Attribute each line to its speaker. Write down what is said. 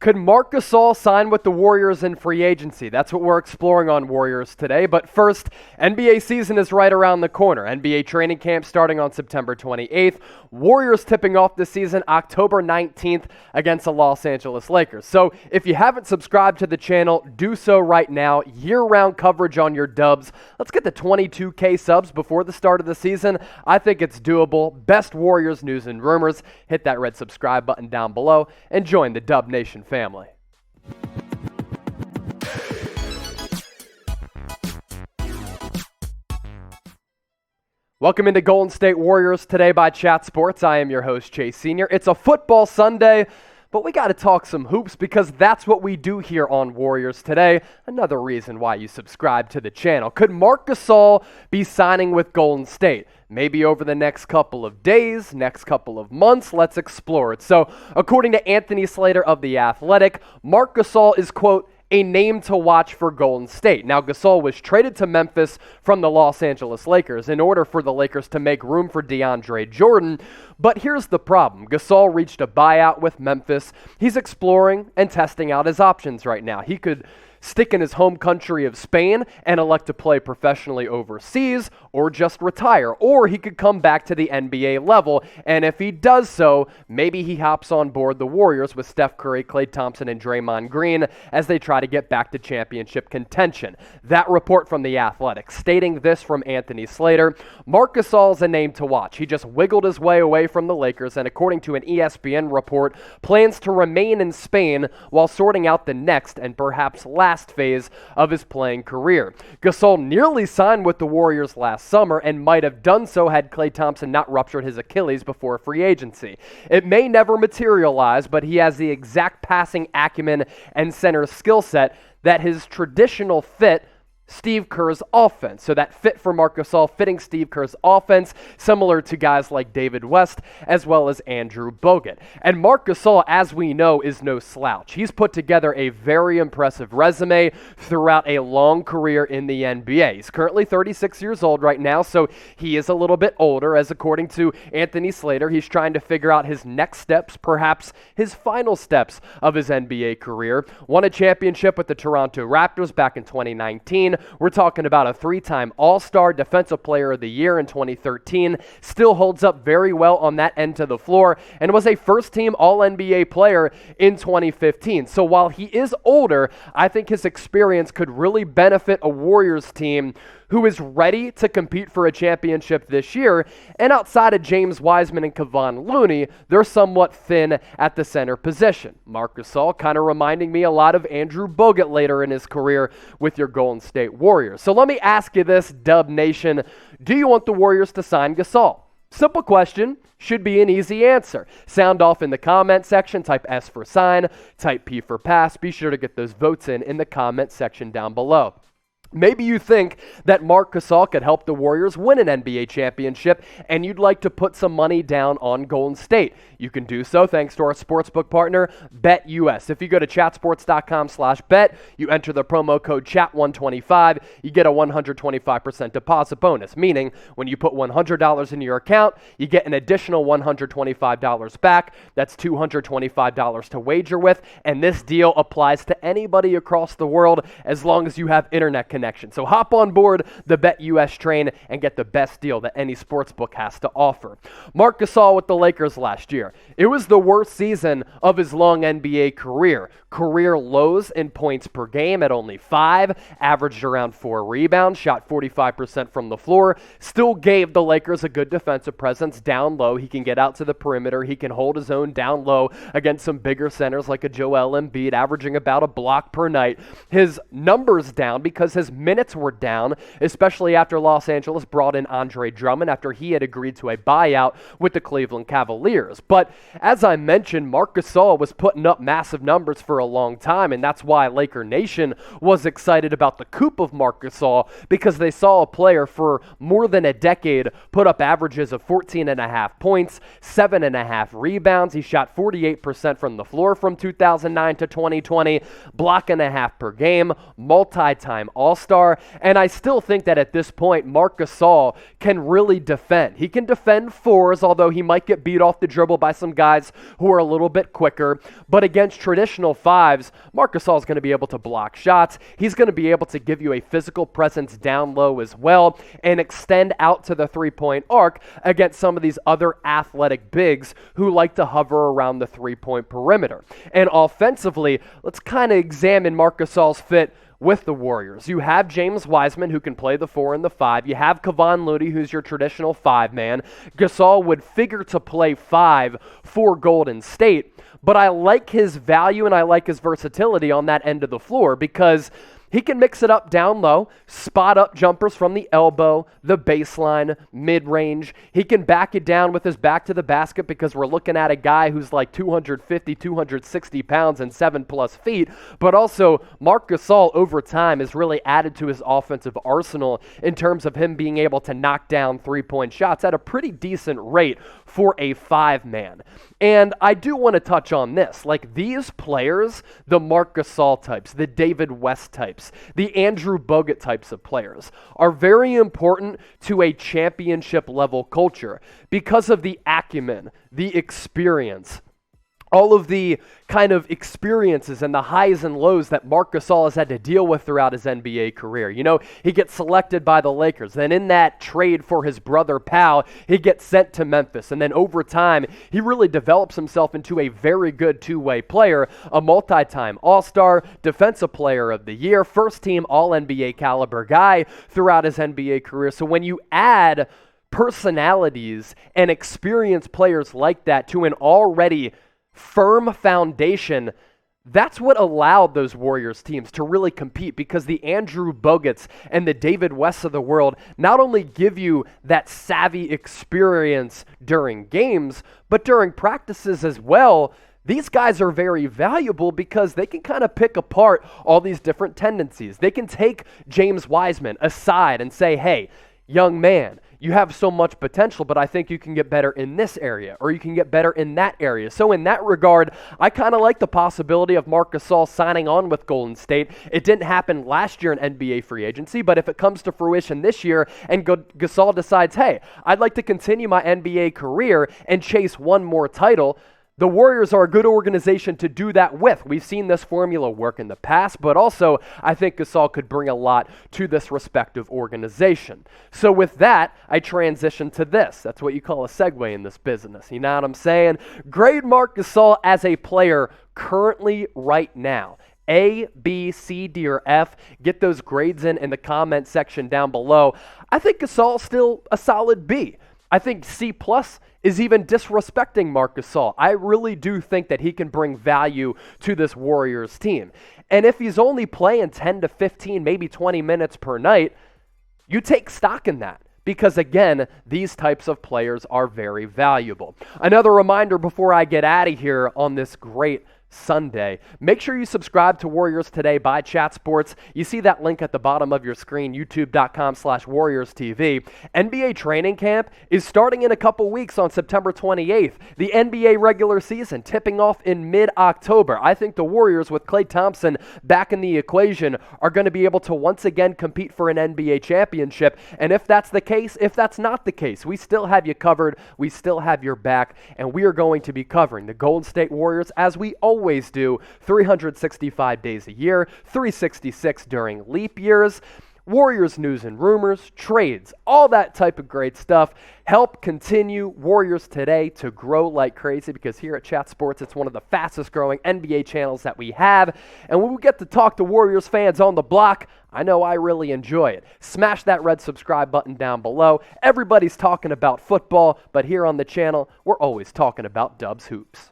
Speaker 1: Could Marc Gasol sign with the Warriors in free agency? That's what we're exploring on Warriors today. But first, NBA season is right around the corner. NBA training camp starting on September 28th. Warriors tipping off this season October 19th against the Los Angeles Lakers. So if you haven't subscribed to the channel, do so right now. Year-round coverage on your Dubs. Let's get the 22K subs before the start of the season. I think it's doable. Best Warriors news and rumors. Hit that red subscribe button down below and join the Dub Nation family. Welcome into Golden State Warriors today by Chat Sports. I am your host, Chase Sr. It's a football Sunday, but we got to talk some hoops because that's what we do here on Warriors today. Another reason why you subscribe to the channel. Could Marc Gasol be signing with Golden State? Maybe over the next couple of days, next couple of months, let's explore it. So, according to Anthony Slater of The Athletic, Marc Gasol is, quote, a name to watch for Golden State. Now, Gasol was traded to Memphis from the Los Angeles Lakers in order for the Lakers to make room for DeAndre Jordan. But here's the problem. Gasol reached a buyout with Memphis. He's exploring and testing out his options right now. He could stick in his home country of Spain and elect to play professionally overseas or just retire. Or he could come back to the NBA level, and if he does so, maybe he hops on board the Warriors with Steph Curry, Klay Thompson, and Draymond Green as they try to get back to championship contention. That report from The Athletic, stating this from Anthony Slater, Marc Gasol is a name to watch. He just wiggled his way away from the Lakers, and according to an ESPN report, plans to remain in Spain while sorting out the next and perhaps last phase of his playing career. Gasol nearly signed with the Warriors last summer and might have done so had Klay Thompson not ruptured his Achilles before free agency. It may never materialize, but he has the exact passing acumen and center skill set that his traditional fit Steve Kerr's offense. So that fit for Marc Gasol, fitting Steve Kerr's offense, similar to guys like David West as well as Andrew Bogut. And Marc Gasol, as we know, is no slouch. He's put together a very impressive resume throughout a long career in the NBA. He's currently 36 years old right now, so he is a little bit older, as according to Anthony Slater, he's trying to figure out his next steps, perhaps his final steps of his NBA career. Won a championship with the Toronto Raptors back in 2019. We're talking about a three-time All-Star Defensive Player of the Year in 2013. Still holds up very well on that end of the floor and was a first-team All-NBA player in 2015. So while he is older, I think his experience could really benefit a Warriors team who is ready to compete for a championship this year. And outside of James Wiseman and Kevon Looney, they're somewhat thin at the center position. Marc Gasol kind of reminding me a lot of Andrew Bogut later in his career with your Golden State Warriors. So let me ask you this, Dub Nation. Do you want the Warriors to sign Gasol? Simple question, should be an easy answer. Sound off in the comment section, type S for sign, type P for pass. Be sure to get those votes in the comment section down below. Maybe you think that Marc Gasol could help the Warriors win an NBA championship and you'd like to put some money down on Golden State. You can do so thanks to our sportsbook partner, BetUS. If you go to chatsports.com/bet, you enter the promo code CHAT125, you get a 125% deposit bonus, meaning when you put $100 into your account, you get an additional $125 back. That's $225 to wager with, and this deal applies to anybody across the world as long as you have internet connection. So hop on board the BetUS train and get the best deal that any sportsbook has to offer. Marc Gasol with the Lakers last year. It was the worst season of his long NBA career. Career lows in points per game at only 5, averaged around 4 rebounds, shot 45% from the floor, still gave the Lakers a good defensive presence down low. He can get out to the perimeter. He can hold his own down low against some bigger centers like a Joel Embiid, averaging about a block per night. His numbers down because his minutes were down, especially after Los Angeles brought in Andre Drummond after he had agreed to a buyout with the Cleveland Cavaliers. But as I mentioned, Marc Gasol was putting up massive numbers for a long time, and that's why Laker Nation was excited about the coup of Marc Gasol, because they saw a player for more than a decade put up averages of 14.5 points, 7.5 rebounds. He shot 48% from the floor from 2009 to 2020, block and a half per game, multi-time All-Star all-star, and I still think that at this point, Marc Gasol can really defend. He can defend fours, although he might get beat off the dribble by some guys who are a little bit quicker. But against traditional fives, Marc Gasol is going to be able to block shots. He's going to be able to give you a physical presence down low as well and extend out to the three-point arc against some of these other athletic bigs who like to hover around the three-point perimeter. And offensively, let's kind of examine Marc Gasol's fit with the Warriors. You have James Wiseman, who can play the 4 and the 5. You have Kevon Looney, who's your traditional 5-man. Gasol would figure to play 5 for Golden State, but I like his value and I like his versatility on that end of the floor because he can mix it up down low, spot up jumpers from the elbow, the baseline, mid-range. He can back it down with his back to the basket because we're looking at a guy who's like 250, 260 pounds and 7+ feet. But also, Marc Gasol over time has really added to his offensive arsenal in terms of him being able to knock down three-point shots at a pretty decent rate for a 5-man. And I do want to touch on this. Like these players, the Marc Gasol types, the David West types, the Andrew Bogut types of players are very important to a championship level culture because of the acumen, the experience, all of the kind of experiences and the highs and lows that Marc Gasol has had to deal with throughout his NBA career. You know, he gets selected by the Lakers. Then in that trade for his brother Pau, he gets sent to Memphis. And then over time, he really develops himself into a very good two-way player, a multi-time All-Star, Defensive Player of the Year, first-team All-NBA caliber guy throughout his NBA career. So when you add personalities and experienced players like that to an already firm foundation, that's what allowed those Warriors teams to really compete because the Andrew Boguts and the David Wests of the world not only give you that savvy experience during games, but during practices as well. These guys are very valuable because they can kind of pick apart all these different tendencies. They can take James Wiseman aside and say, hey, young man, you have so much potential, but I think you can get better in this area, or you can get better in that area. So in that regard, I kind of like the possibility of Marc Gasol signing on with Golden State. It didn't happen last year in NBA free agency, but if it comes to fruition this year and Gasol decides, hey, I'd like to continue my NBA career and chase one more title, the Warriors are a good organization to do that with. We've seen this formula work in the past, but also I think Gasol could bring a lot to this respective organization. So with that, I transition to this. That's what you call a segue in this business. You know what I'm saying? Grade Marc Gasol as a player currently right now. A, B, C, D, or F. Get those grades in the comment section down below. I think Gasol's still a solid B. I think C+ is even disrespecting Marc Gasol. I really do think that he can bring value to this Warriors team. And if he's only playing 10 to 15, maybe 20 minutes per night, you take stock in that. Because again, these types of players are very valuable. Another reminder before I get out of here on this great Sunday. Make sure you subscribe to Warriors Today by Chat Sports. You see that link at the bottom of your screen, youtube.com/WarriorsTV. NBA training camp is starting in a couple weeks on September 28th. The NBA regular season tipping off in mid-October. I think the Warriors, with Klay Thompson back in the equation, are going to be able to once again compete for an NBA championship. And if that's the case, if that's not the case, we still have you covered. We still have your back. And we are going to be covering the Golden State Warriors as we always do, 365 days a year, 366 during leap years. Warriors news and rumors, trades, all that type of great stuff. Help continue Warriors Today to grow like crazy because here at Chat Sports, it's one of the fastest growing NBA channels that we have. And when we get to talk to Warriors fans on the block, I know I really enjoy it. Smash that red subscribe button down below. Everybody's talking about football, but here on the channel, we're always talking about Dubs Hoops.